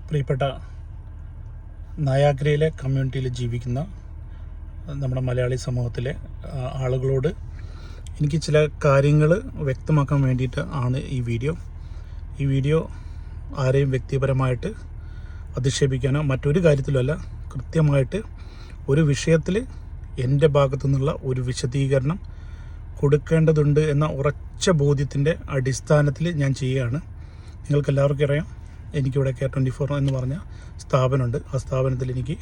പ്രിയപ്പെട്ട നയാഗ്രയിലെ കമ്മ്യൂണിറ്റിയിൽ ജീവിക്കുന്ന നമ്മുടെ മലയാളി സമൂഹത്തിലെ ആളുകളോട് എനിക്ക് ചില കാര്യങ്ങൾ വ്യക്തമാക്കാൻ വേണ്ടിയിട്ട് ആണ് ഈ വീഡിയോ ആരെയും വ്യക്തിപരമായിട്ട് അധിക്ഷേപിക്കാനോ മറ്റൊരു കാര്യത്തിലുമല്ല. കൃത്യമായിട്ട് ഒരു വിഷയത്തിൽ എൻ്റെ ഭാഗത്തു നിന്നുള്ള ഒരു വിശദീകരണം കൊടുക്കേണ്ടതുണ്ട് എന്ന ഉറച്ച ബോധ്യത്തിൻ്റെ അടിസ്ഥാനത്തിൽ ഞാൻ ചെയ്യുകയാണ്. നിങ്ങൾക്കെല്ലാവർക്കും അറിയാം, എനിക്കിവിടെ Care24 എന്ന് പറഞ്ഞ സ്ഥാപനമുണ്ട്. ആ സ്ഥാപനത്തിൽ എനിക്ക്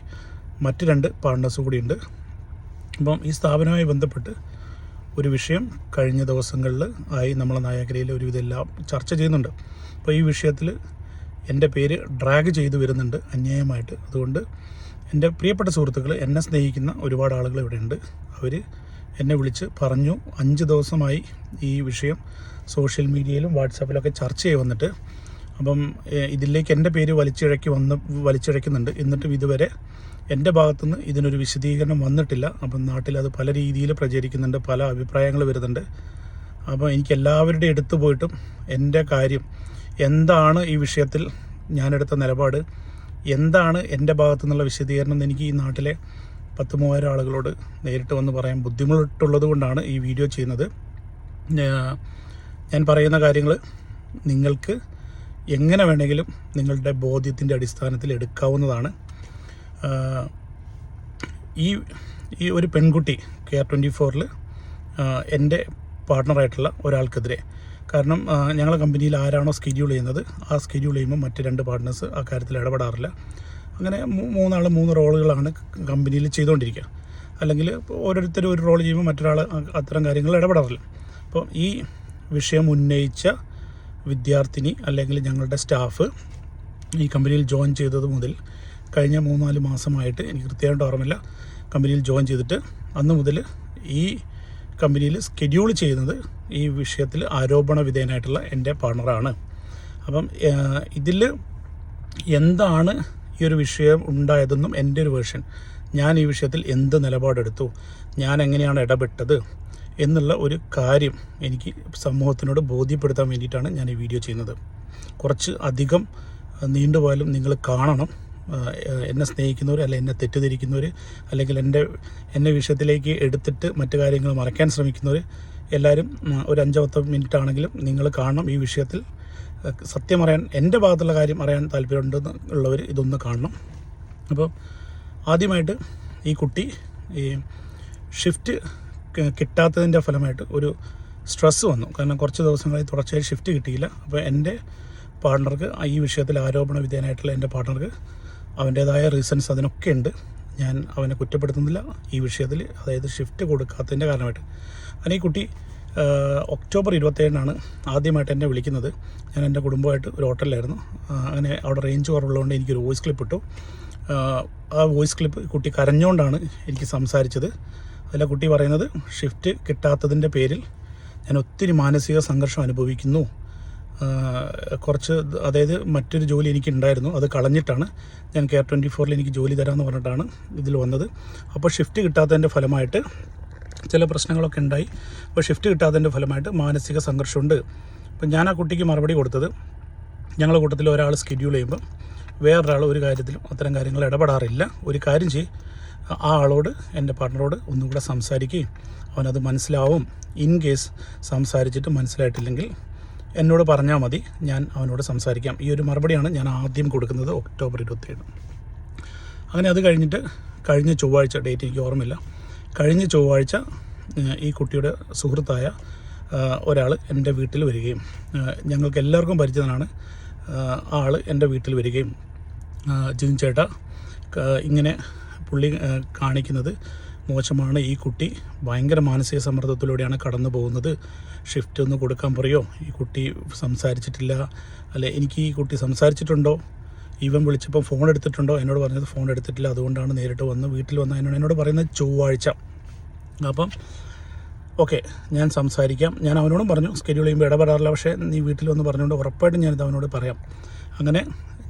മറ്റ് 2 പാർട്ട്നേഴ്സ് കൂടിയുണ്ട്. അപ്പം ഈ സ്ഥാപനവുമായി ബന്ധപ്പെട്ട് ഒരു വിഷയം കഴിഞ്ഞ ദിവസങ്ങളിൽ ആയി നമ്മളെ നയാഗ്രയിൽ ഒരുവിധം എല്ലാം ചർച്ച ചെയ്യുന്നുണ്ട്. അപ്പോൾ ഈ വിഷയത്തിൽ എൻ്റെ പേര് ഡ്രാഗ് ചെയ്തു വരുന്നുണ്ട് അന്യായമായിട്ട്. അതുകൊണ്ട് എൻ്റെ പ്രിയപ്പെട്ട സുഹൃത്തുക്കൾ, എന്നെ സ്നേഹിക്കുന്ന ഒരുപാട് ആളുകൾ ഇവിടെ ഉണ്ട്. അവർ എന്നെ വിളിച്ച് പറഞ്ഞു, 5 ദിവസമായി ഈ വിഷയം സോഷ്യൽ മീഡിയയിലും വാട്സാപ്പിലൊക്കെ ചർച്ച ചെയ്ത് വന്നിട്ട്, അപ്പം ഇതിലേക്ക് എൻ്റെ പേര് വലിച്ചിഴയ്ക്കുന്നുണ്ട്. എന്നിട്ടും ഇതുവരെ എൻ്റെ ഭാഗത്തുനിന്ന് ഇതിനൊരു വിശദീകരണം വന്നിട്ടില്ല. അപ്പം നാട്ടിൽ അത് പല രീതിയിൽ പ്രചരിക്കുന്നുണ്ട്, പല അഭിപ്രായങ്ങൾ വരുന്നുണ്ട്. അപ്പോൾ എനിക്ക് എല്ലാവരുടെ അടുത്ത് പോയിട്ടും എൻ്റെ കാര്യം എന്താണ്, ഈ വിഷയത്തിൽ ഞാനെടുത്ത നിലപാട് എന്താണ്, എൻ്റെ ഭാഗത്തു നിന്നുള്ള വിശദീകരണം എനിക്ക് ഈ നാട്ടിലെ 10,000 ആളുകളോട് നേരിട്ട് വന്ന് പറയാൻ ബുദ്ധിമുട്ടുള്ളത് കൊണ്ടാണ് ഈ വീഡിയോ ചെയ്യുന്നത്. ഞാൻ പറയുന്ന കാര്യങ്ങൾ നിങ്ങൾക്ക് എങ്ങനെ വേണമെങ്കിലും നിങ്ങളുടെ ബോധ്യത്തിൻ്റെ അടിസ്ഥാനത്തിൽ എടുക്കാവുന്നതാണ്. ഈ ഒരു പെൺകുട്ടി Care24 എൻ്റെ പാർട്ട്ണറായിട്ടുള്ള ഒരാൾക്കെതിരെ, കാരണം ഞങ്ങളുടെ കമ്പനിയിൽ ആരാണോ സ്കെഡ്യൂൾ ചെയ്യുന്നത്, ആ സ്കെഡ്യൂൾ ചെയ്യുമ്പോൾ മറ്റ് 2 പാർട്ട്നേഴ്സ് ആ കാര്യത്തിൽ ഇടപെടാറില്ല. അങ്ങനെ 3 റോളുകളാണ് കമ്പനിയിൽ ചെയ്തുകൊണ്ടിരിക്കുക. അല്ലെങ്കിൽ ഓരോരുത്തരും ഒരു റോൾ ചെയ്യുമ്പോൾ മറ്റൊരാൾ അത്തരം കാര്യങ്ങൾ ഇടപെടാറില്ല. അപ്പോൾ ഈ വിഷയം ഉന്നയിച്ച വിദ്യാർത്ഥിനി അല്ലെങ്കിൽ ഞങ്ങളുടെ സ്റ്റാഫ് ഈ കമ്പനിയിൽ ജോയിൻ ചെയ്തത് മുതൽ കഴിഞ്ഞ 3-4 മാസമായിട്ട്, എനിക്ക് കൃത്യമായിട്ട് ഓർമ്മയില്ല, കമ്പനിയിൽ ജോയിൻ ചെയ്തിട്ട് അന്ന് മുതൽ ഈ കമ്പനിയിൽ സ്കെഡ്യൂൾ ചെയ്യുന്നത് ഈ വിഷയത്തിൽ ആരോപണ വിധേയനായിട്ടുള്ള എൻ്റെ പാർട്ണറാണ്. അപ്പം ഇതിൽ എന്താണ് ഈ ഒരു വിഷയം ഉണ്ടായതെന്നും എൻ്റെ ഒരു വേർഷൻ, ഞാൻ ഈ വിഷയത്തിൽ എന്ത് നിലപാടെടുത്തു, ഞാൻ എങ്ങനെയാണ് ഇടപെട്ടത് എന്നുള്ള ഒരു കാര്യം എനിക്ക് സമൂഹത്തിനോട് ബോധ്യപ്പെടുത്താൻ വേണ്ടിയിട്ടാണ് ഞാൻ ഈ വീഡിയോ ചെയ്യുന്നത്. കുറച്ച് അധികം നീണ്ടുപോയാലും നിങ്ങൾ കാണണം. എന്നെ സ്നേഹിക്കുന്നവർ, അല്ലെങ്കിൽ എന്നെ തെറ്റിദ്ധരിക്കുന്നവർ, അല്ലെങ്കിൽ എന്നെ വിഷയത്തിലേക്ക് എടുത്തിട്ട് മറ്റു കാര്യങ്ങൾ മറയ്ക്കാൻ ശ്രമിക്കുന്നവർ എല്ലാവരും ഒരു 5-10 മിനിറ്റ് ആണെങ്കിലും നിങ്ങൾ കാണണം. ഈ വിഷയത്തിൽ സത്യം അറിയാൻ, എൻ്റെ ഭാഗത്തുള്ള കാര്യം അറിയാൻ താല്പര്യമുണ്ടെന്നുള്ളവർ ഇതൊന്ന് കാണണം. അപ്പോൾ ആദ്യമായിട്ട് ഈ കുട്ടി ഈ ഷിഫ്റ്റ് കിട്ടാത്തതിൻ്റെ ഫലമായിട്ട് ഒരു സ്ട്രെസ്സ് വന്നു. കാരണം കുറച്ച് ദിവസങ്ങളായി തുടർച്ചയായി ഷിഫ്റ്റ് കിട്ടിയില്ല. അപ്പോൾ എൻ്റെ പാർട്ണർക്ക്, ഈ വിഷയത്തിൽ ആരോപണ വിധേയനായിട്ടുള്ള എൻ്റെ പാർട്ണർക്ക് അവൻ്റേതായ റീസൺസ് അതിനൊക്കെ ഉണ്ട്. ഞാൻ അവനെ കുറ്റപ്പെടുത്തുന്നില്ല ഈ വിഷയത്തിൽ, അതായത് ഷിഫ്റ്റ് കൊടുക്കാത്തതിൻ്റെ കാരണമായിട്ട്. അങ്ങനെ ഈ കുട്ടി ഒക്ടോബർ 27-നാണ് ആദ്യമായിട്ട് എന്നെ വിളിക്കുന്നത്. ഞാൻ എൻ്റെ കുടുംബമായിട്ട് ഒരു ഹോട്ടലിലായിരുന്നു. അങ്ങനെ അവിടെ റേഞ്ച് കുറവുള്ളതുകൊണ്ട് എനിക്കൊരു വോയിസ് ക്ലിപ്പ് ഇട്ടു. ആ വോയിസ് ക്ലിപ്പ് കുട്ടി കരഞ്ഞുകൊണ്ടാണ് എനിക്ക് സംസാരിച്ചത്. അതിലെ കുട്ടി പറയുന്നത്, ഷിഫ്റ്റ് കിട്ടാത്തതിൻ്റെ പേരിൽ ഞാൻ ഒത്തിരി മാനസിക സംഘർഷം അനുഭവിക്കുന്നു. അതായത് മറ്റൊരു ജോലി എനിക്കുണ്ടായിരുന്നു, അത് കളഞ്ഞിട്ടാണ് ഞാൻ Care24 എനിക്ക് ജോലി തരാമെന്ന് പറഞ്ഞിട്ടാണ് ഇതിൽ വന്നത്. അപ്പോൾ ഷിഫ്റ്റ് കിട്ടാത്തതിൻ്റെ ഫലമായിട്ട് ചില പ്രശ്നങ്ങളൊക്കെ ഉണ്ടായി. അപ്പോൾ ഷിഫ്റ്റ് കിട്ടാത്തതിൻ്റെ ഫലമായിട്ട് മാനസിക സംഘർഷമുണ്ട്. അപ്പം ഞാൻ ആ കുട്ടിക്ക് മറുപടി കൊടുത്തത്, ഞങ്ങളുടെ കൂട്ടത്തിൽ ഒരാൾ സ്കെഡ്യൂൾ ചെയ്യുമ്പോൾ വേറൊരാൾ ഒരു കാര്യത്തിലും അത്തരം കാര്യങ്ങൾ ഇടപെടാറില്ല. ഒരു കാര്യം ആ ആളോട്, എൻ്റെ പാർട്ണറോട് ഒന്നും കൂടെ സംസാരിക്കുകയും അവനത് മനസ്സിലാവും. ഇൻ കേസ് സംസാരിച്ചിട്ട് മനസ്സിലായിട്ടില്ലെങ്കിൽ എന്നോട് പറഞ്ഞാൽ മതി, ഞാൻ അവനോട് സംസാരിക്കാം. ഈ ഒരു മറുപടിയാണ് ഞാൻ ആദ്യം കൊടുക്കുന്നത് ഒക്ടോബർ 27. അങ്ങനെ അത് കഴിഞ്ഞിട്ട് കഴിഞ്ഞ ചൊവ്വാഴ്ച, ഡേറ്റ് എനിക്ക് ഓർമ്മയില്ല, കഴിഞ്ഞ ചൊവ്വാഴ്ച ഈ കുട്ടിയുടെ സുഹൃത്തായ ഒരാൾ എൻ്റെ വീട്ടിൽ വരികയും, ഞങ്ങൾക്ക് എല്ലാവർക്കും പരിചിതനാണ്, ആൾ എൻ്റെ വീട്ടിൽ വരികയും, ജിൻ ചേട്ടാ ഇങ്ങനെ പുള്ളി കാണിക്കുന്നത് മോശമാണ്, ഈ കുട്ടി ഭയങ്കര മാനസിക സമ്മർദ്ദത്തിലൂടെയാണ് കടന്നു പോകുന്നത്, ഷിഫ്റ്റ് ഒന്ന് കൊടുക്കാൻ പറയോ, ഈ കുട്ടി സംസാരിച്ചിട്ടില്ല, അല്ലെ എനിക്ക് ഈ കുട്ടി സംസാരിച്ചിട്ടുണ്ടോ, ഇവൻ വിളിച്ചപ്പോൾ ഫോൺ എടുത്തിട്ടുണ്ടോ, എന്നോട് പറഞ്ഞത് ഫോൺ എടുത്തിട്ടില്ല, അതുകൊണ്ടാണ് നേരിട്ട് വന്ന് വീട്ടിൽ വന്ന് എന്നോട് പറയുന്നത് ചൊവ്വാഴ്ച. അപ്പം ഓക്കെ, ഞാൻ സംസാരിക്കാം. ഞാൻ അവനോടും പറഞ്ഞു, സ്കെഡ്യൂൾ ചെയ്യുമ്പോൾ ഇടപെടാറില്ല, പക്ഷേ നീ വീട്ടിൽ വന്ന് പറഞ്ഞുകൊണ്ട് ഉറപ്പായിട്ടും ഞാനിത് അവനോട് പറയാം. അങ്ങനെ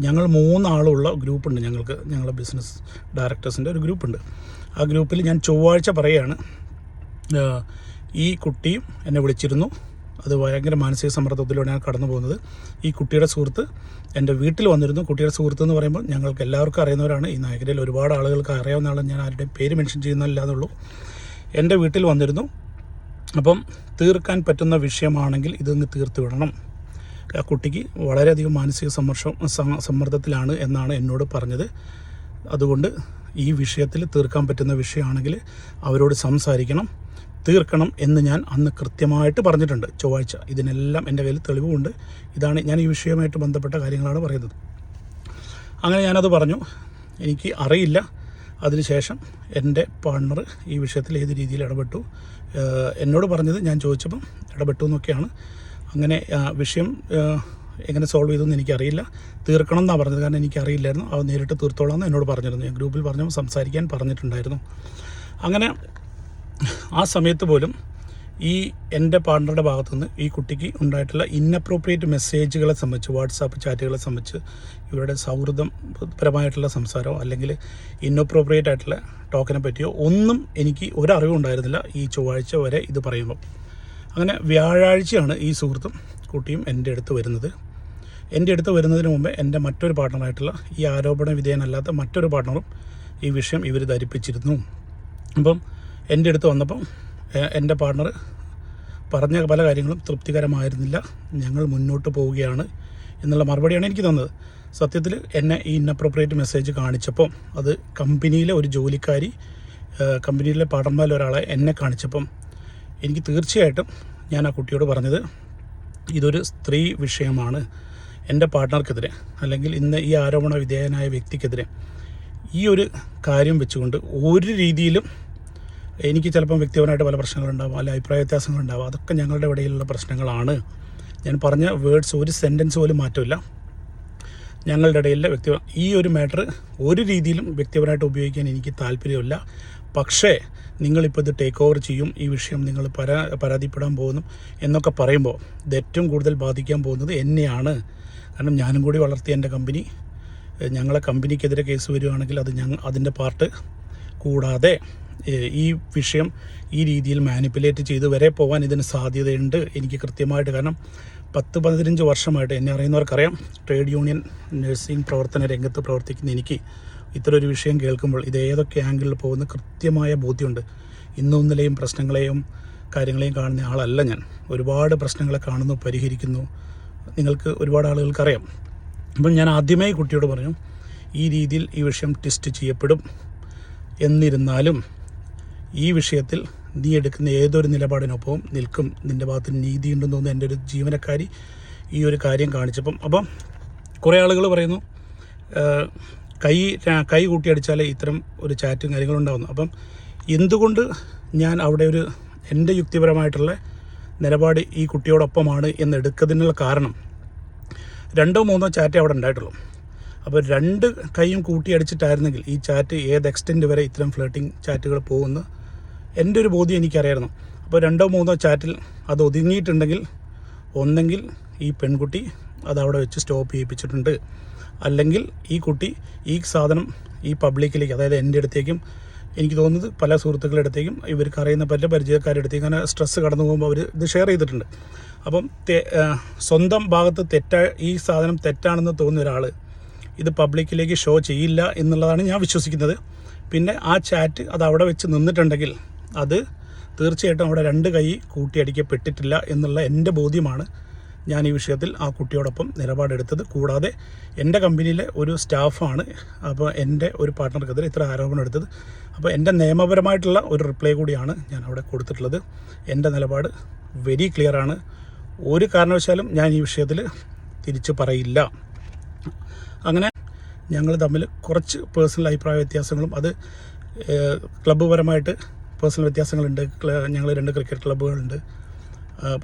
ഞങ്ങൾ 3 ആളുള്ള ഗ്രൂപ്പുണ്ട്, ഞങ്ങളുടെ ബിസിനസ് ഡയറക്ടേഴ്സിൻ്റെ ഒരു ഗ്രൂപ്പുണ്ട്. ആ ഗ്രൂപ്പിൽ ഞാൻ ചൊവ്വാഴ്ച പറയുകയാണ്, ഈ കുട്ടിയും എന്നെ വിളിച്ചിരുന്നു, അത് ഭയങ്കര മാനസിക സമ്മർദ്ദത്തിലൂടെയാണ് കടന്നു പോകുന്നത്. ഈ കുട്ടിയുടെ സുഹൃത്ത് എൻ്റെ വീട്ടിൽ വന്നിരുന്നു. കുട്ടിയുടെ സുഹൃത്ത് എന്ന് പറയുമ്പോൾ ഞങ്ങൾക്ക് എല്ലാവർക്കും അറിയുന്നവരാണ്. ഈ മേഖലയിൽ ഒരുപാട് ആളുകൾക്ക് അറിയാവുന്ന ആളാണ്. ഞാൻ ആരുടെയും പേര് മെൻഷൻ ചെയ്യുന്നില്ല എന്നുള്ളൂ. എൻ്റെ വീട്ടിൽ വന്നിരുന്നു. അപ്പം തീർക്കാൻ പറ്റുന്ന വിഷയമാണെങ്കിൽ ഇതൊന്ന് തീർത്ത് വിടണം. ആ കുട്ടിക്ക് വളരെയധികം മാനസിക സമ്മർദ്ദത്തിലാണ് എന്നാണ് എന്നോട് പറഞ്ഞത്. അതുകൊണ്ട് ഈ വിഷയത്തിൽ തീർക്കാൻ പറ്റുന്ന വിഷയമാണെങ്കിൽ അവരോട് സംസാരിക്കണം, തീർക്കണം എന്ന് ഞാൻ അന്ന് കൃത്യമായിട്ട് പറഞ്ഞിട്ടുണ്ട് ചൊവ്വാഴ്ച. ഇതിനെല്ലാം എൻ്റെ കയ്യിൽ തെളിവുമുണ്ട്. ഇതാണ് ഞാൻ ഈ വിഷയവുമായിട്ട് ബന്ധപ്പെട്ട കാര്യങ്ങളാണ് പറയുന്നത്. അങ്ങനെ ഞാനത് പറഞ്ഞു. എനിക്ക് അറിയില്ല. അതിനുശേഷം എൻ്റെ പാർട്ണർ ഈ വിഷയത്തിൽ ഏത് രീതിയിൽ ഇടപെട്ടു എന്നോട് പറഞ്ഞത്, ഞാൻ ചോദിച്ചപ്പം ഇടപെട്ടു എന്നൊക്കെയാണ്. അങ്ങനെ വിഷയം എങ്ങനെ സോൾവ് ചെയ്തെന്ന് എനിക്കറിയില്ല. തീർക്കണം എന്നാണ് പറഞ്ഞത്. കാരണം എനിക്കറിയില്ലായിരുന്നു. അത് നേരിട്ട് തീർത്തോളാം എന്ന് എന്നോട് പറഞ്ഞിരുന്നു. ഞാൻ ഗ്രൂപ്പിൽ പറഞ്ഞപ്പോൾ സംസാരിക്കാൻ പറഞ്ഞിട്ടുണ്ടായിരുന്നു. അങ്ങനെ ആ സമയത്ത് പോലും ഈ എൻ്റെ പാർട്ണറുടെ ഭാഗത്തുനിന്ന് ഈ കുട്ടിക്ക് ഉണ്ടായിട്ടുള്ള ഇന്നപ്രോപ്രിയേറ്റ് മെസ്സേജുകളെ സംബന്ധിച്ച്, വാട്സാപ്പ് ചാറ്റുകളെ സംബന്ധിച്ച്, ഇവരുടെ സൗഹൃദപരമായിട്ടുള്ള സംസാരമോ അല്ലെങ്കിൽ ഇന്നപ്രോപ്രിയേറ്റ് ആയിട്ടുള്ള ടോക്കിനെ പറ്റിയോ ഒന്നും എനിക്ക് ഒരറിവും ഉണ്ടായിരുന്നില്ല ഈ ചൊവ്വാഴ്ച വരെ ഇത് പറയുമ്പോൾ. അങ്ങനെ വ്യാഴാഴ്ചയാണ് ഈ സുഹൃത്തും കുട്ടിയും എൻ്റെ അടുത്ത് വരുന്നത്. എൻ്റെ അടുത്ത് വരുന്നതിന് മുമ്പേ എൻ്റെ മറ്റൊരു പാർട്ണറായിട്ടുള്ള ഈ ആരോപണ വിധേയനല്ലാത്ത മറ്റൊരു പാർട്ണറും ഈ വിഷയം ഇവർ ധരിപ്പിച്ചിരുന്നു. അപ്പം എൻ്റെ അടുത്ത് വന്നപ്പം എൻ്റെ പാർട്ണർ പറഞ്ഞ പല കാര്യങ്ങളും തൃപ്തികരമായിരുന്നില്ല. ഞങ്ങൾ മുന്നോട്ട് പോവുകയാണ് എന്നുള്ള മറുപടിയാണ് എനിക്ക് തന്നത്. സത്യത്തിൽ എന്നെ ഈ ഇന്നപ്രോപ്രിയേറ്റ് മെസ്സേജ് കാണിച്ചപ്പം അത് കമ്പനിയിലെ ഒരു ജോലിക്കാരി, കമ്പനിയിലെ പാർട്ണർമാരിൽ ഒരാളെ എന്നെ കാണിച്ചപ്പം എനിക്ക് തീർച്ചയായിട്ടും ഞാൻ ആ കുട്ടിയോട് പറഞ്ഞത്, ഇതൊരു സ്ത്രീ വിഷയമാണ്. എൻ്റെ പാർട്ണർക്കെതിരെ അല്ലെങ്കിൽ ഇന്ന് ഈ ആരോപണ വിധേയനായ വ്യക്തിക്കെതിരെ ഈ ഒരു കാര്യം വെച്ചുകൊണ്ട് ഒരു രീതിയിലും എനിക്ക് ചിലപ്പം വ്യക്തിപരമായിട്ട് പല പ്രശ്നങ്ങളുണ്ടാവും, അല്ല അഭിപ്രായ വ്യത്യാസങ്ങളുണ്ടാവും. അതൊക്കെ ഞങ്ങളുടെ ഇടയിലുള്ള പ്രശ്നങ്ങളാണ്. ഞാൻ പറഞ്ഞ വേർഡ്സ് ഒരു സെൻറ്റൻസ് പോലും മാറ്റമില്ല. ഞങ്ങളുടെ ഇടയിലെ ഈ ഒരു മാറ്റർ ഒരു രീതിയിലും വ്യക്തിപരമായിട്ട് ഉപയോഗിക്കാൻ എനിക്ക് താല്പര്യമില്ല. പക്ഷേ നിങ്ങളിപ്പോൾ ഇത് ടേക്ക് ഓവർ ചെയ്യും, ഈ വിഷയം നിങ്ങൾ പരാതിപ്പെടാൻ പോകുന്നു എന്നൊക്കെ പറയുമ്പോൾ ഇത് ഏറ്റവും കൂടുതൽ ബാധിക്കാൻ പോകുന്നത് എന്നെയാണ്. കാരണം ഞാനും കൂടി വളർത്തിയ എൻ്റെ കമ്പനി, ഞങ്ങളെ കമ്പനിക്കെതിരെ കേസ് വരികയാണെങ്കിൽ അത് അതിൻ്റെ പാർട്ട് കൂടാതെ ഈ വിഷയം ഈ രീതിയിൽ മാനിപ്പുലേറ്റ് ചെയ്ത് വരെ പോകാൻ ഇതിന് സാധ്യതയുണ്ട് എനിക്ക് കൃത്യമായിട്ട്. കാരണം 10-15 വർഷമായിട്ട് എന്നെ അറിയുന്നവർക്കറിയാം, ട്രേഡ് യൂണിയൻ നഴ്സിംഗ് പ്രവർത്തന രംഗത്ത് പ്രവർത്തിക്കുന്ന എനിക്ക് ഇത്തരൊരു വിഷയം കേൾക്കുമ്പോൾ ഇത് ഏതൊക്കെ ആംഗിളിൽ പോകുന്ന കൃത്യമായ ബോധ്യമുണ്ട്. ഇന്നും ഇന്നലെയും പ്രശ്നങ്ങളെയും കാര്യങ്ങളെയും കാണുന്ന ആളല്ല ഞാൻ. ഒരുപാട് പ്രശ്നങ്ങളെ കാണുന്നു, പരിഹരിക്കുന്നു. നിങ്ങൾക്ക് ഒരുപാട് ആളുകൾക്കറിയാം. അപ്പം ഞാൻ ആദ്യമേ കുട്ടിയോട് പറഞ്ഞു, ഈ രീതിയിൽ ഈ വിഷയം ട്വിസ്റ്റ് ചെയ്യപ്പെടും. എന്നിരുന്നാലും ഈ വിഷയത്തിൽ നീ എടുക്കുന്ന ഏതൊരു നിലപാടിനൊപ്പവും നിൽക്കും. നിൻ്റെ ഭാഗത്ത് നീതിയുണ്ടെന്ന് തോന്നുന്നു എൻ്റെ ഒരു ജീവനക്കാരി ഈ ഒരു കാര്യം കാണിച്ചപ്പം. അപ്പം കുറേ ആളുകൾ പറയുന്നു കൈ കൂട്ടിയടിച്ചാലേ ഇത്തരം ഒരു ചാറ്റും കാര്യങ്ങളും ഉണ്ടാകുന്നു. അപ്പം എന്തുകൊണ്ട് ഞാൻ അവിടെ ഒരു എൻ്റെ യുക്തിപരമായിട്ടുള്ള നിലപാട് ഈ കുട്ടിയോടൊപ്പമാണ് എന്നെടുക്കുന്നതിനുള്ള കാരണം 2-3 ചാറ്റേ അവിടെ ഉണ്ടായിട്ടുള്ളൂ. അപ്പോൾ 2 കൈയും കൂട്ടിയടിച്ചിട്ടായിരുന്നെങ്കിൽ ഈ ചാറ്റ് ഏത് എക്സ്റ്റെൻറ്റ് വരെ ഇത്തരം ഫ്ലേട്ടിംഗ് ചാറ്റുകൾ പോകുമെന്ന് എൻ്റെ ഒരു ബോധ്യം എനിക്കറിയായിരുന്നു. അപ്പോൾ 2-3 ചാറ്റിൽ അത് ഒതുങ്ങിയിട്ടുണ്ടെങ്കിൽ ഒന്നെങ്കിൽ ഈ പെൺകുട്ടി അത് അവിടെ വെച്ച് സ്റ്റോപ്പ് ചെയ്യിപ്പിച്ചിട്ടുണ്ട്, അല്ലെങ്കിൽ ഈ കുട്ടി ഈ സാധനം ഈ പബ്ലിക്കിലേക്ക്, അതായത് എൻ്റെ അടുത്തേക്കും എനിക്ക് തോന്നുന്നത് പല സുഹൃത്തുക്കളുടെ അടുത്തേക്കും ഇവർക്ക് അറിയുന്ന പല പരിചയക്കാരുടെ അടുത്തേക്കും അങ്ങനെ സ്ട്രെസ്സ് കടന്നു പോകുമ്പോൾ അവർ ഇത് ഷെയർ ചെയ്തിട്ടുണ്ട്. അപ്പം സ്വന്തം ഭാഗത്ത് ഈ സാധനം തെറ്റാണെന്ന് തോന്നിയ ഒരാൾ ഇത് പബ്ലിക്കിലേക്ക് ഷോ ചെയ്യില്ല എന്നുള്ളതാണ് ഞാൻ വിശ്വസിക്കുന്നത്. പിന്നെ ആ ചാറ്റ് അത് അവിടെ വെച്ച് നിന്നിട്ടുണ്ടെങ്കിൽ അത് തീർച്ചയായിട്ടും അവിടെ 2 കൈ കൂട്ടിയടിക്കപ്പെട്ടിട്ടില്ല എന്നുള്ള എൻ്റെ ബോധ്യമാണ് ഞാൻ ഈ വിഷയത്തിൽ ആ കുട്ടിയോടൊപ്പം നിലപാടെടുത്തത്. കൂടാതെ എൻ്റെ കമ്പനിയിലെ ഒരു സ്റ്റാഫാണ് അപ്പോൾ എൻ്റെ ഒരു പാർട്ട്ണർക്കെതിരെ ഇത്ര ആരോപണം എടുത്തത്. അപ്പോൾ എൻ്റെ നിയമപരമായിട്ടുള്ള ഒരു റിപ്ലൈ കൂടിയാണ് ഞാൻ അവിടെ കൊടുത്തിട്ടുള്ളത്. എൻ്റെ നിലപാട് വെരി ക്ലിയറാണ്. ഒരു കാരണവശാലും ഞാൻ ഈ വിഷയത്തിൽ തിരിച്ചു പറയില്ല. അങ്ങനെ ഞങ്ങൾ തമ്മിൽ കുറച്ച് പേഴ്സണൽ അഭിപ്രായ വ്യത്യാസങ്ങളും അത് ക്ലബ്ബ് പരമായിട്ട് പേഴ്സണൽ വ്യത്യാസങ്ങളുണ്ട്. ഞങ്ങൾ 2 ക്രിക്കറ്റ് ക്ലബ്ബുകളുണ്ട്.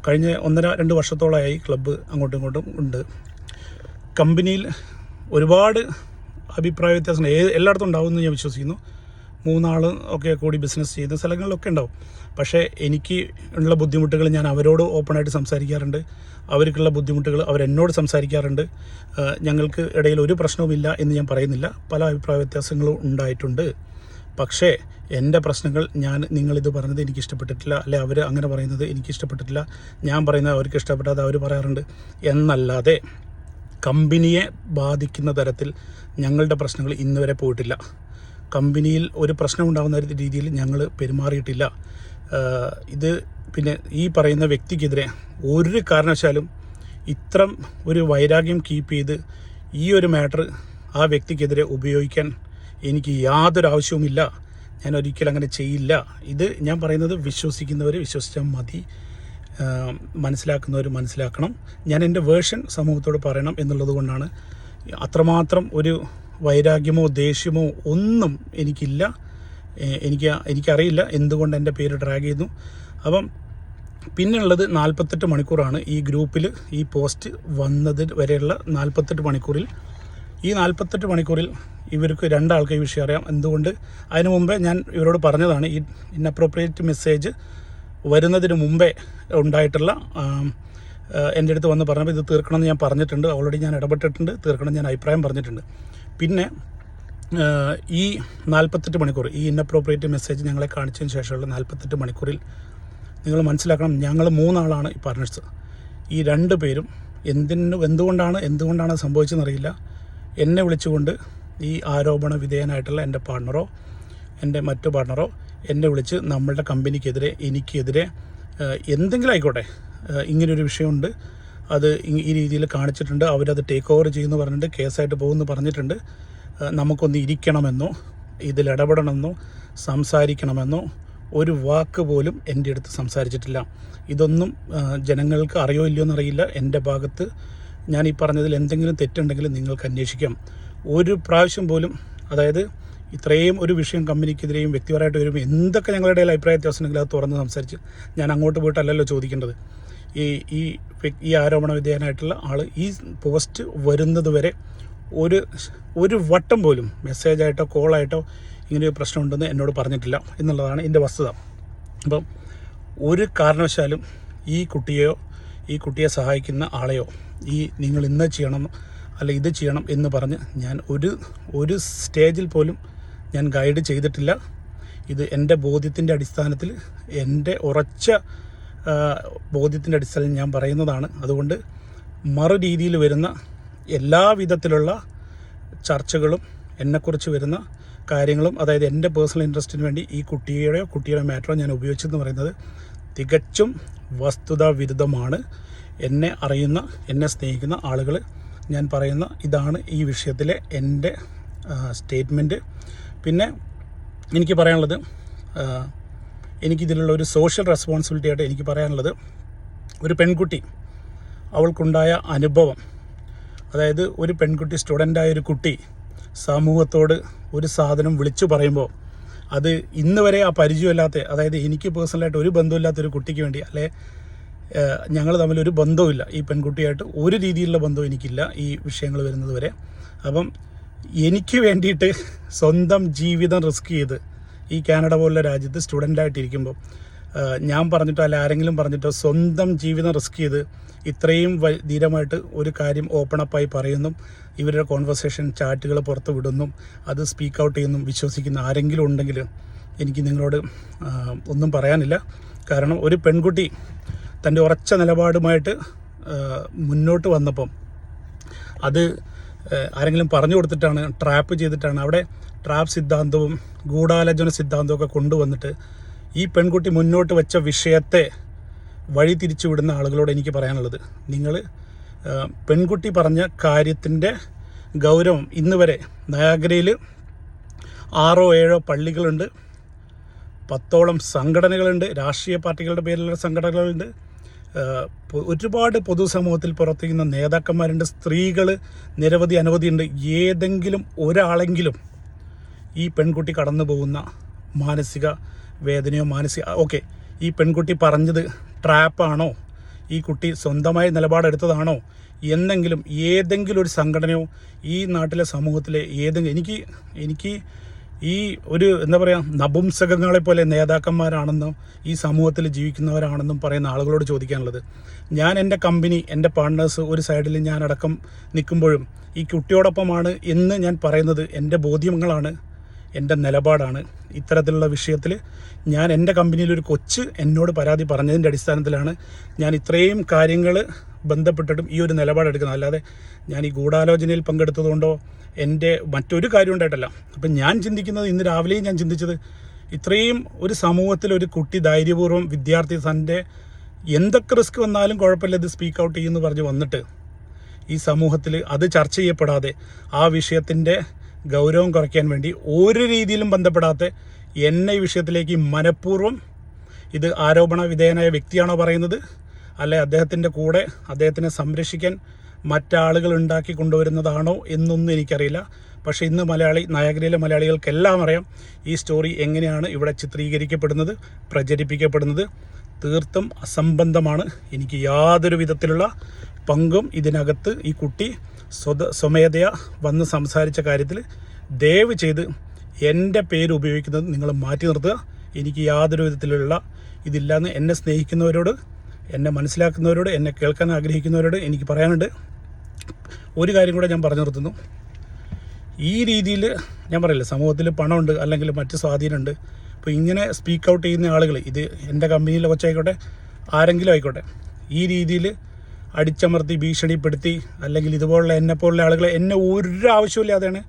കഴിഞ്ഞ 1.5-2 വർഷത്തോളമായി ക്ലബ്ബ് അങ്ങോട്ടും ഇങ്ങോട്ടും ഉണ്ട്. കമ്പനിയിൽ ഒരുപാട് അഭിപ്രായ വ്യത്യാസങ്ങൾ എല്ലായിടത്തും ഉണ്ടാവുമെന്ന് ഞാൻ വിശ്വസിക്കുന്നു. 3 ആൾ ഒക്കെ കൂടി ബിസിനസ് ചെയ്യുന്ന സ്ഥലങ്ങളിലൊക്കെ ഉണ്ടാവും. പക്ഷേ എനിക്ക് ഉള്ള ബുദ്ധിമുട്ടുകൾ ഞാൻ അവരോട് ഓപ്പണായിട്ട് സംസാരിക്കാറുണ്ട്. അവർക്കുള്ള ബുദ്ധിമുട്ടുകൾ അവരെന്നോട് സംസാരിക്കാറുണ്ട്. ഞങ്ങൾക്ക് ഇടയിൽ ഒരു പ്രശ്നവുമില്ല എന്ന് ഞാൻ പറയുന്നില്ല. പല അഭിപ്രായ വ്യത്യാസങ്ങളും ഉണ്ടായിട്ടുണ്ട്. പക്ഷേ എൻ്റെ പ്രശ്നങ്ങൾ നിങ്ങളിത് പറഞ്ഞത് എനിക്ക് ഇഷ്ടപ്പെട്ടിട്ടില്ല, അല്ലെ അവർ അങ്ങനെ പറയുന്നത് എനിക്ക് ഇഷ്ടപ്പെട്ടിട്ടില്ല, ഞാൻ പറയുന്നത് അവർക്ക് ഇഷ്ടപ്പെടാതെ അവർ പറയാറുണ്ട് എന്നല്ലാതെ കമ്പനിയെ ബാധിക്കുന്ന തരത്തിൽ ഞങ്ങളുടെ പ്രശ്നങ്ങൾ ഇന്ന് വരെ പോയിട്ടില്ല. കമ്പനിയിൽ ഒരു പ്രശ്നം ഉണ്ടാകുന്ന രീതിയിൽ ഞങ്ങൾ പെരുമാറിയിട്ടില്ല. ഇത് പിന്നെ ഈ പറയുന്ന വ്യക്തിക്കെതിരെ ഒരു കാരണവശാലും ഇത്തരം ഒരു വൈരാഗ്യം കീപ്പ് ചെയ്ത് ഈ ഒരു മാറ്റർ ആ വ്യക്തിക്കെതിരെ ഉപയോഗിക്കാൻ എനിക്ക് യാതൊരു ആവശ്യവുമില്ല. ഞാൻ ഒരിക്കലും അങ്ങനെ ചെയ്യില്ല. ഇത് ഞാൻ പറയുന്നത് വിശ്വസിക്കുന്നവർ വിശ്വസിച്ചാൽ മതി, മനസ്സിലാക്കുന്നവർ മനസ്സിലാക്കണം. ഞാൻ എൻ്റെ വേർഷൻ സമൂഹത്തോട് പറയണം എന്നുള്ളത് കൊണ്ടാണ്. അത്രമാത്രം ഒരു വൈരാഗ്യമോ ദേഷ്യമോ ഒന്നും എനിക്കില്ല. എനിക്കറിയില്ല എന്തുകൊണ്ട് എൻ്റെ പേര് ഡ്രാഗ് ചെയ്യുന്നു. അപ്പം പിന്നെയുള്ളത് 48 മണിക്കൂറാണ് ഈ ഗ്രൂപ്പിൽ ഈ പോസ്റ്റ് വന്നത് വരെയുള്ള 48 മണിക്കൂറിൽ. ഈ 48 മണിക്കൂറിൽ ഇവർക്ക് രണ്ടാൾക്ക് ഈ വിഷയം അറിയാം. എന്തുകൊണ്ട്? അതിനു മുമ്പേ ഞാൻ ഇവരോട് പറഞ്ഞതാണ്, ഈ ഇൻഅപ്രോപ്രിയേറ്റ് മെസ്സേജ് വരുന്നതിന് മുമ്പേ ഉണ്ടായിട്ടുള്ള എൻ്റെ അടുത്ത് വന്ന് പറഞ്ഞപ്പോൾ ഇത് തീർക്കണമെന്ന് ഞാൻ പറഞ്ഞിട്ടുണ്ട്. ഓൾറെഡി ഞാൻ ഇടപെട്ടിട്ടുണ്ട്, തീർക്കണം ഞാൻ അഭിപ്രായം പറഞ്ഞിട്ടുണ്ട്. പിന്നെ ഈ 48 മണിക്കൂർ ഈ ഇൻഅപ്രോപ്രിയേറ്റ് മെസ്സേജ് ഞങ്ങളെ കാണിച്ചതിന് ശേഷമുള്ള 48 മണിക്കൂറിൽ നിങ്ങൾ മനസ്സിലാക്കണം, ഞങ്ങൾ 3 ആളാണ് ഈ പാർട്ട്നേഴ്സ്. ഈ 2 പേരും എന്തുകൊണ്ടാണ് സംഭവിച്ചതെന്നറിയില്ല, എന്നെ വിളിച്ചുകൊണ്ട് ഈ ആരോപണ വിധേയനായിട്ടുള്ള എൻ്റെ പാർട്ണറോ എൻ്റെ മറ്റു പാർട്ണറോ എന്നെ വിളിച്ച് നമ്മളുടെ കമ്പനിക്കെതിരെ എനിക്കെതിരെ എന്തെങ്കിലും ആയിക്കോട്ടെ, ഇങ്ങനൊരു വിഷയമുണ്ട്, അത് ഈ രീതിയിൽ കാണിച്ചിട്ടുണ്ട്, അവരത് ടേക്ക് ഓവർ ചെയ്യുമെന്ന് പറഞ്ഞിട്ട് കേസായിട്ട് പോകുമെന്ന് പറഞ്ഞിട്ടുണ്ട്, നമുക്കൊന്ന് ഇരിക്കണമെന്നോ ഇതിലിടപെടണമെന്നോ സംസാരിക്കണമെന്നോ ഒരു വാക്ക് പോലും എൻ്റെ അടുത്ത് സംസാരിച്ചിട്ടില്ല. ഇതൊന്നും ജനങ്ങൾക്ക് അറിയോ ഇല്ലയോ എന്നറിയില്ല. എൻ്റെ ഭാഗത്ത് ഞാൻ ഈ പറഞ്ഞതിൽ എന്തെങ്കിലും തെറ്റുണ്ടെങ്കിൽ നിങ്ങൾക്ക് അന്വേഷിക്കാം. ഒരു പ്രാവശ്യം പോലും, അതായത് ഇത്രയും ഒരു വിഷയം കമ്പനിക്കെതിരെയും വ്യക്തിപരമായിട്ട് വരുമ്പോൾ എന്തൊക്കെ ഞങ്ങളുടെ അഭിപ്രായ വ്യത്യാസമുണ്ടെങ്കിൽ അത് തുറന്ന് സംസാരിച്ച് ഞാൻ അങ്ങോട്ട് പോയിട്ടല്ലല്ലോ ചോദിക്കേണ്ടത്. ഈ ആരോപണ വിധേയനായിട്ടുള്ള ആൾ ഈ പോസ്റ്റ് വരുന്നത് വരെ ഒരു വട്ടം പോലും മെസ്സേജായിട്ടോ കോളായിട്ടോ ഇങ്ങനെയൊരു പ്രശ്നമുണ്ടെന്ന് എന്നോട് പറഞ്ഞിട്ടില്ല എന്നുള്ളതാണ് എൻ്റെ വസ്തുത. അപ്പം ഒരു കാരണവശാലും ഈ കുട്ടിയെ സഹായിക്കുന്ന ആളെയോ നിങ്ങൾ ഇന്ന് ചെയ്യണം അല്ല ഇത് ചെയ്യണം എന്ന് പറഞ്ഞ് ഞാൻ ഒരു സ്റ്റേജിൽ പോലും ഞാൻ ഗൈഡ് ചെയ്തിട്ടില്ല. ഇത് എൻ്റെ ബോധ്യത്തിൻ്റെ അടിസ്ഥാനത്തിൽ, എൻ്റെ ഉറച്ച ബോധ്യത്തിൻ്റെ അടിസ്ഥാനത്തിൽ ഞാൻ പറയുന്നതാണ്. അതുകൊണ്ട് മറു രീതിയിൽ വരുന്ന എല്ലാ വിധത്തിലുള്ള ചർച്ചകളും എന്നെക്കുറിച്ച് വരുന്ന കാര്യങ്ങളും, അതായത് എൻ്റെ പേഴ്സണൽ ഇൻട്രസ്റ്റിന് വേണ്ടി ഈ കുട്ടിയുടെ മാറ്ററോ ഞാൻ ഉപയോഗിച്ചെന്ന് പറയുന്നത് തികച്ചും വസ്തുതാ വിരുദ്ധമാണ്. എന്നെ അറിയുന്ന, എന്നെ സ്നേഹിക്കുന്ന ആളുകൾ ഞാൻ പറയുന്ന ഇതാണ് ഈ വിഷയത്തിലെ എൻ്റെ സ്റ്റേറ്റ്മെൻറ്റ്. പിന്നെ എനിക്ക് പറയാനുള്ളത്, എനിക്കിതിലുള്ള ഒരു സോഷ്യൽ റെസ്പോൺസിബിലിറ്റി ആയിട്ട് എനിക്ക് പറയാനുള്ളത്, ഒരു പെൺകുട്ടി അവൾക്കുണ്ടായ അനുഭവം, അതായത് ഒരു പെൺകുട്ടി, സ്റ്റുഡൻ്റായ ഒരു കുട്ടി സമൂഹത്തോട് ഒരു സാധനം വിളിച്ചു പറയുമ്പോൾ അത് ഇന്ന് വരെ ആ പരിചയമില്ലാത്ത, അതായത് എനിക്ക് പേഴ്സണലായിട്ട് ഒരു ബന്ധമില്ലാത്തൊരു കുട്ടിക്ക് വേണ്ടി, അല്ലെ ഞങ്ങൾ തമ്മിലൊരു ബന്ധവുമില്ല, ഈ പെൺകുട്ടിയായിട്ട് ഒരു രീതിയിലുള്ള ബന്ധവും എനിക്കില്ല ഈ വിഷയങ്ങൾ വരുന്നത് വരെ. അപ്പം എനിക്ക് വേണ്ടിയിട്ട് സ്വന്തം ജീവിതം റിസ്ക് ചെയ്ത് ഈ കാനഡ പോലുള്ള രാജ്യത്ത് സ്റ്റുഡൻ്റായിട്ടിരിക്കുമ്പോൾ ഞാൻ പറഞ്ഞിട്ടോ അല്ല ആരെങ്കിലും പറഞ്ഞിട്ടോ സ്വന്തം ജീവിതം റിസ്ക് ചെയ്ത് ഇത്രയും ധീരമായിട്ട് ഒരു കാര്യം ഓപ്പൺ അപ്പായി പറയുന്നു, ഇവരുടെ കോൺവെർസേഷൻ ചാറ്റുകൾ പുറത്ത് വിടുന്നു, അത് സ്പീക്ക് ഔട്ട് ചെയ്യുന്നു വിശ്വസിക്കുന്ന ആരെങ്കിലും ഉണ്ടെങ്കിൽ എനിക്ക് നിങ്ങളോട് ഒന്നും പറയാനില്ല. കാരണം ഒരു പെൺകുട്ടി തൻ്റെ ഉറച്ച നിലപാടുമായിട്ട് മുന്നോട്ട് വന്നപ്പം അത് ആരെങ്കിലും പറഞ്ഞു കൊടുത്തിട്ടാണ്, ട്രാപ്പ് ചെയ്തിട്ടാണ്, അവിടെ ട്രാപ്പ് സിദ്ധാന്തവും ഗൂഢാലോചന സിദ്ധാന്തവും ഒക്കെ കൊണ്ടുവന്നിട്ട് ഈ പെൺകുട്ടി മുന്നോട്ട് വെച്ച വിഷയത്തെ വഴി തിരിച്ചു വിടുന്ന ആളുകളോട് എനിക്ക് പറയാനുള്ളത്, നിങ്ങൾ പെൺകുട്ടി പറഞ്ഞ കാര്യത്തിൻ്റെ ഗൗരവം, ഇന്ന് വരെ നയാഗ്രയിൽ 6 or 7 പള്ളികളുണ്ട്, 10ഓളം സംഘടനകളുണ്ട്, രാഷ്ട്രീയ പാർട്ടികളുടെ പേരിലുള്ള സംഘടനകളുണ്ട്, ഒരുപാട് പൊതുസമൂഹത്തിൽ പ്രവർത്തിക്കുന്ന നേതാക്കന്മാരുണ്ട്, സ്ത്രീകൾ അനവധിയുണ്ട്. ഏതെങ്കിലും ഒരാളെങ്കിലും ഈ പെൺകുട്ടി കടന്നു പോകുന്ന മാനസിക വേദനയോ ഓക്കെ, ഈ പെൺകുട്ടി പറഞ്ഞത് ട്രാപ്പാണോ, ഈ കുട്ടി സ്വന്തമായി നിലപാടെടുത്തതാണോ എന്നെങ്കിലും ഏതെങ്കിലും ഒരു സംഘടനയോ ഈ നാട്ടിലെ സമൂഹത്തിലെ എനിക്ക് ഈ ഒരു എന്താ പറയുക, നപുംസകങ്ങളെപ്പോലെ നേതാക്കന്മാരാണെന്നും ഈ സമൂഹത്തിൽ ജീവിക്കുന്നവരാണെന്നും പറയുന്ന ആളുകളോട് ചോദിക്കാനുള്ളത്, ഞാൻ എൻ്റെ കമ്പനി, എൻ്റെ പാർട്ട്നേഴ്സ് ഒരു സൈഡിൽ ഞാനടക്കം നിൽക്കുമ്പോഴും ഈ കുട്ടിയോടൊപ്പമാണ് എന്ന് ഞാൻ പറയുന്നത് എൻ്റെ ബോധ്യങ്ങളാണ്, എൻ്റെ നിലപാടാണ്. ഇത്തരത്തിലുള്ള വിഷയത്തിൽ ഞാൻ എൻ്റെ കമ്പനിയിലൊരു കൊച്ച് എന്നോട് പരാതി പറഞ്ഞതിൻ്റെ അടിസ്ഥാനത്തിലാണ് ഞാൻ ഇത്രയും കാര്യങ്ങൾ ബന്ധപ്പെട്ടിട്ടും ഈ ഒരു നിലപാടെടുക്കുന്നത്. അല്ലാതെ ഞാൻ ഈ ഗൂഢാലോചനയിൽ പങ്കെടുത്തതുകൊണ്ടോ എൻ്റെ മറ്റൊരു കാര്യം ഉണ്ടായിട്ടല്ല. അപ്പം ഞാൻ ചിന്തിക്കുന്നത്, ഇന്ന് രാവിലെയും ഞാൻ ചിന്തിച്ചത്, ഇത്രയും ഒരു സമൂഹത്തിൽ ഒരു കുട്ടി ധൈര്യപൂർവ്വം വിദ്യാർത്ഥി തൻ്റെ എന്തൊക്കെ റിസ്ക് വന്നാലും കുഴപ്പമില്ല ഇത് സ്പീക്ക് ഔട്ട് ചെയ്യുമെന്ന് പറഞ്ഞ് വന്നിട്ട് ഈ സമൂഹത്തിൽ അത് ചർച്ച ചെയ്യപ്പെടാതെ ആ വിഷയത്തിൻ്റെ ഗൗരവം കുറയ്ക്കാൻ വേണ്ടി ഒരു രീതിയിലും ബന്ധപ്പെടാത്ത എന്നെ ഈ വിഷയത്തിലേക്ക് മനഃപൂർവ്വം, ഇത് ആരോപണ വിധേയനായ വ്യക്തിയാണോ പറയുന്നത്, അല്ലെ അദ്ദേഹത്തിൻ്റെ കൂടെ അദ്ദേഹത്തിനെ സംരക്ഷിക്കാൻ മറ്റാളുകൾ ഉണ്ടാക്കി കൊണ്ടുവരുന്നതാണോ എന്നൊന്നും എനിക്കറിയില്ല. പക്ഷേ ഇന്ന് നയഗ്രയിലെ മലയാളികൾക്കെല്ലാം അറിയാം ഈ സ്റ്റോറി എങ്ങനെയാണ് ഇവിടെ ചിത്രീകരിക്കപ്പെടുന്നത്, പ്രചരിപ്പിക്കപ്പെടുന്നത്. തീർത്തും അസംബന്ധമാണ്. എനിക്ക് യാതൊരു വിധത്തിലുള്ള പങ്കും ഇതിനകത്ത് ഈ കുട്ടി സ്വമേധയാ വന്ന് സംസാരിച്ച കാര്യത്തിൽ ദയവ് ചെയ്ത് എൻ്റെ പേര് ഉപയോഗിക്കുന്നത് നിങ്ങൾ മാറ്റി നിർത്തുക. എനിക്ക് യാതൊരു വിധത്തിലുള്ള ഇതില്ലാന്ന് എന്നെ സ്നേഹിക്കുന്നവരോട്, എന്നെ മനസ്സിലാക്കുന്നവരോട്, എന്നെ കേൾക്കാൻ ആഗ്രഹിക്കുന്നവരോട് എനിക്ക് പറയാനുണ്ട്. ഒരു കാര്യം കൂടെ ഞാൻ പറഞ്ഞു നിർത്തുന്നു. ഈ രീതിയിൽ ഞാൻ പറയില്ല, സമൂഹത്തിൽ പണമുണ്ട് അല്ലെങ്കിൽ മറ്റ് സ്വാധീനമുണ്ട്. അപ്പോൾ ഇങ്ങനെ സ്പീക്ക് ഔട്ട് ചെയ്യുന്ന ആളുകൾ, ഇത് എൻ്റെ കമ്പനിയിലെ കൊച്ചായിക്കോട്ടെ ആരെങ്കിലും ആയിക്കോട്ടെ, ഈ രീതിയിൽ അടിച്ചമർത്തി ഭീഷണിപ്പെടുത്തി അല്ലെങ്കിൽ ഇതുപോലുള്ള എന്നെപ്പോലുള്ള ആളുകളെ എന്നെ ഒരു ആവശ്യമില്ലാതെയാണ്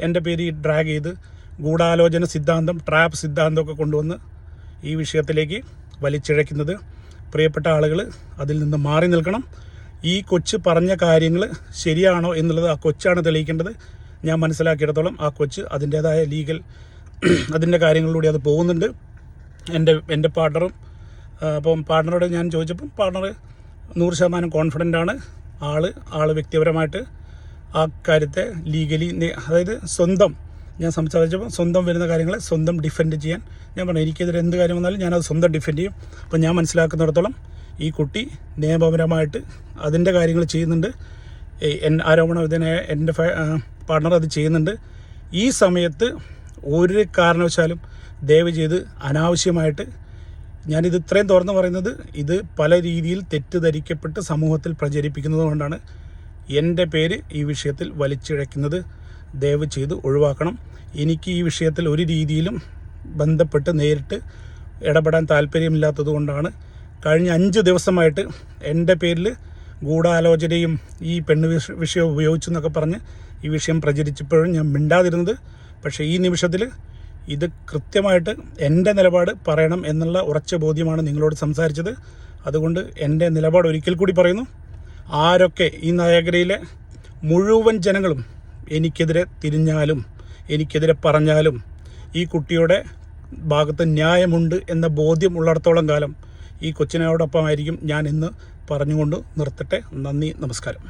എൻ്റെ പേര് ഡ്രാഗ് ചെയ്ത് ഗൂഢാലോചന സിദ്ധാന്തം, ട്രാപ്പ് സിദ്ധാന്തമൊക്കെ കൊണ്ടുവന്ന് ഈ വിഷയത്തിലേക്ക് വലിച്ചിഴയ്ക്കുന്നത്. പ്രിയപ്പെട്ട ആളുകൾ അതിൽ നിന്ന് മാറി നിൽക്കണം. ഈ കൊച്ച് പറഞ്ഞ കാര്യങ്ങൾ ശരിയാണോ എന്നുള്ളത് ആ കൊച്ചാണ് തെളിയിക്കേണ്ടത്. ഞാൻ മനസ്സിലാക്കിയിടത്തോളം ആ കൊച്ച് അതിൻ്റേതായ ലീഗൽ അതിൻ്റെ കാര്യങ്ങളിലൂടെ അത് പോകുന്നുണ്ട്. എൻ്റെ പാർട്ണറും, അപ്പം പാർട്ണറോട് ഞാൻ ചോദിച്ചപ്പം പാർട്ണർ 100% കോൺഫിഡൻ്റ് ആണ്. ആൾ വ്യക്തിപരമായിട്ട് ആ കാര്യത്തെ ലീഗലി, അതായത് സ്വന്തം, ഞാൻ സംസാരിച്ചപ്പോൾ സ്വന്തം വരുന്ന കാര്യങ്ങളെ സ്വന്തം ഡിഫെൻഡ് ചെയ്യാൻ ഞാൻ പറഞ്ഞു, എനിക്കെതിരെ എന്ത് കാര്യം വന്നാലും ഞാനത് സ്വന്തം ഡിഫെൻഡ് ചെയ്യും. അപ്പം ഞാൻ മനസ്സിലാക്കുന്നിടത്തോളം ഈ കുട്ടി നിയമപരമായിട്ട് അതിൻ്റെ കാര്യങ്ങൾ ചെയ്യുന്നുണ്ട്. ആരോപണ വിധേയനായ എൻ്റെ പാർട്ണർ അത് ചെയ്യുന്നുണ്ട്. ഈ സമയത്ത് ഒരു കാരണവശാലും ദയവ് ചെയ്ത് അനാവശ്യമായിട്ട്, ഞാനിത് ഇത്രയും തുറന്ന് പറയുന്നത്, ഇത് പല രീതിയിൽ തെറ്റിദ്ധരിക്കപ്പെട്ട് സമൂഹത്തിൽ പ്രചരിപ്പിക്കുന്നത് കൊണ്ടാണ് എൻ്റെ പേര് ഈ വിഷയത്തിൽ വലിച്ചിഴയ്ക്കുന്നത്. ദയവ് ചെയ്ത് ഒഴിവാക്കണം. എനിക്ക് ഈ വിഷയത്തിൽ ഒരു രീതിയിലും ബന്ധപ്പെട്ട് നേരിട്ട് ഇടപെടാൻ താല്പര്യമില്ലാത്തത് കൊണ്ടാണ് കഴിഞ്ഞ 5 ദിവസമായിട്ട് എൻ്റെ പേരിൽ ഗൂഢാലോചനയും ഈ പെണ്ണ് വിഷയം ഉപയോഗിച്ചെന്നൊക്കെ പറഞ്ഞ് ഈ വിഷയം പ്രചരിച്ചപ്പോഴും ഞാൻ മിണ്ടാതിരുന്നത്. പക്ഷേ ഈ നിമിഷത്തിൽ ഇത് കൃത്യമായിട്ട് എൻ്റെ നിലപാട് പറയണം എന്നുള്ള ഉറച്ച ബോധ്യമാണ് നിങ്ങളോട് സംസാരിച്ചത്. അതുകൊണ്ട് എൻ്റെ നിലപാട് ഒരിക്കൽ കൂടി പറയുന്നു. ആരൊക്കെ ഈ നയഗ്രയിലെ മുഴുവൻ ജനങ്ങളും എനിക്കെതിരെ തിരിഞ്ഞാലും എനിക്കെതിരെ പറഞ്ഞാലും ഈ കുട്ടിയുടെ ഭാഗത്ത് ന്യായമുണ്ട് എന്ന ബോധ്യം ഉള്ളിടത്തോളം കാലം ഈ കൊച്ചിനോടൊപ്പമായിരിക്കും ഞാൻ ഇന്ന് പറഞ്ഞുകൊണ്ട് നിർത്തട്ടെ. നന്ദി, നമസ്കാരം.